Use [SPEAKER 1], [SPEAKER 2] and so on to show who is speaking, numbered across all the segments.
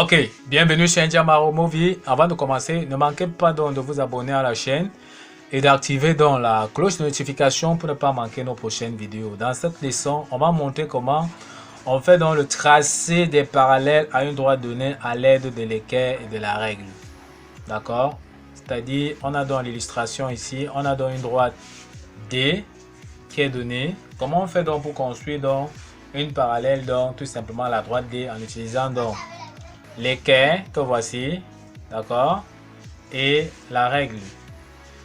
[SPEAKER 1] Ok, bienvenue chez Ndiamaro Movie. Avant de commencer, ne manquez pas donc de vous abonner à la chaîne et d'activer donc la cloche de notification pour ne pas manquer nos prochaines vidéos. Dans cette leçon, on va montrer comment on fait donc le tracé des parallèles à une droite donnée à l'aide de l'équerre et de la règle. D'accord? C'est-à-dire, on a dans l'illustration ici, on a donc une droite D qui est donnée. Comment on fait donc pour construire donc une parallèle donc tout simplement à la droite D en utilisant donc l'équerre que voici, d'accord, et la règle.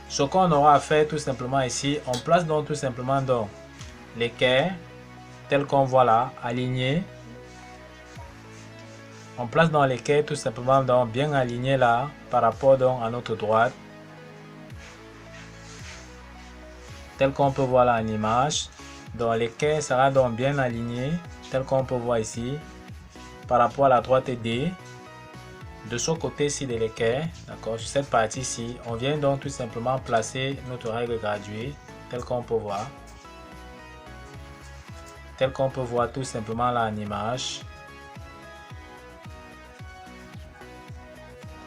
[SPEAKER 1] Ce qu'on aura à faire tout simplement ici, on place donc tout simplement donc l'équerre tel qu'on voit là, aligné. On place dans l'équerre tout simplement donc bien aligné là par rapport donc à notre droite, tel qu'on peut voir là en image. Donc l'équerre sera donc bien aligné tel qu'on peut voir ici par rapport à la droite D. De ce côté-ci de l'équerre, d'accord, sur cette partie-ci, on vient donc tout simplement placer notre règle graduée, telle qu'on peut voir. Tel qu'on peut voir tout simplement là en image.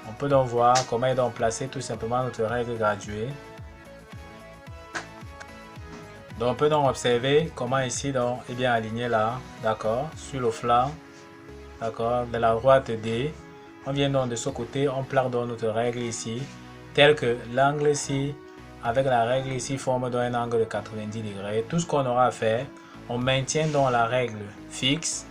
[SPEAKER 1] On peut donc voir comment est donc placer tout simplement notre règle graduée. Donc on peut donc observer comment ici donc est bien aligné là, d'accord, sur le flanc, d'accord, de la droite D. On vient donc de ce côté, on place donc notre règle ici, tel que l'angle ici, avec la règle ici, forme donc un angle de 90 degrés. Tout ce qu'on aura à faire, on maintient donc la règle fixe,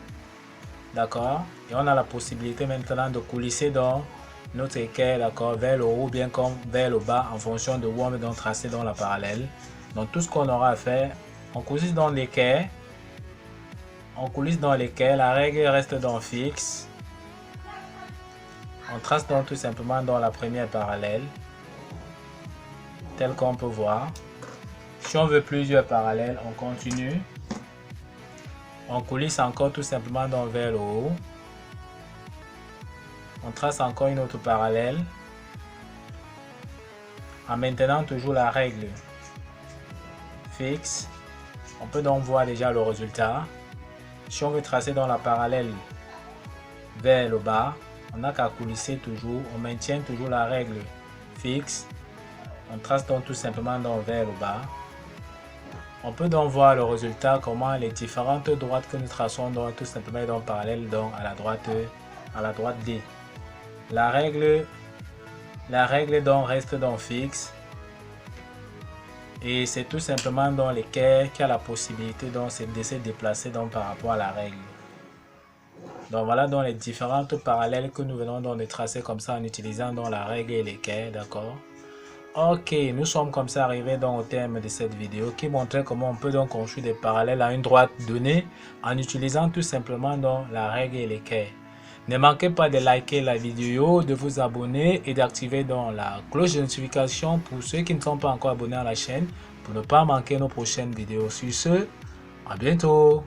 [SPEAKER 1] d'accord, et on a la possibilité maintenant de coulisser donc notre équerre, d'accord, vers le haut ou bien comme vers le bas en fonction de où on veut donc tracer dans la parallèle. Donc tout ce qu'on aura à faire, on coulisse dans l'équerre, la règle reste donc fixe. On trace donc tout simplement dans la première parallèle, tel qu'on peut voir. Si on veut plusieurs parallèles, on continue. On coulisse encore tout simplement donc vers le haut. On trace encore une autre parallèle, en maintenant toujours la règle fixe. On peut donc voir déjà le résultat. Si on veut tracer dans la parallèle vers le bas, on n'a qu'à coulisser toujours, on maintient toujours la règle fixe. On trace donc tout simplement donc vers le bas. On peut donc voir le résultat, comment les différentes droites que nous traçons donc tout simplement donc parallèles donc à la droite D. La règle donc reste donc fixe. Et c'est tout simplement dans l'équerre qui a la possibilité donc de se déplacer donc par rapport à la règle. Donc voilà donc les différentes parallèles que nous venons donc de tracer comme ça en utilisant donc la règle et l'équerre, d'accord. Ok, nous sommes comme ça arrivés donc au terme de cette vidéo qui montrait comment on peut donc construire des parallèles à une droite donnée en utilisant tout simplement donc la règle et l'équerre. Ne manquez pas de liker la vidéo, de vous abonner et d'activer donc la cloche de notification pour ceux qui ne sont pas encore abonnés à la chaîne pour ne pas manquer nos prochaines vidéos. Sur ce, à bientôt.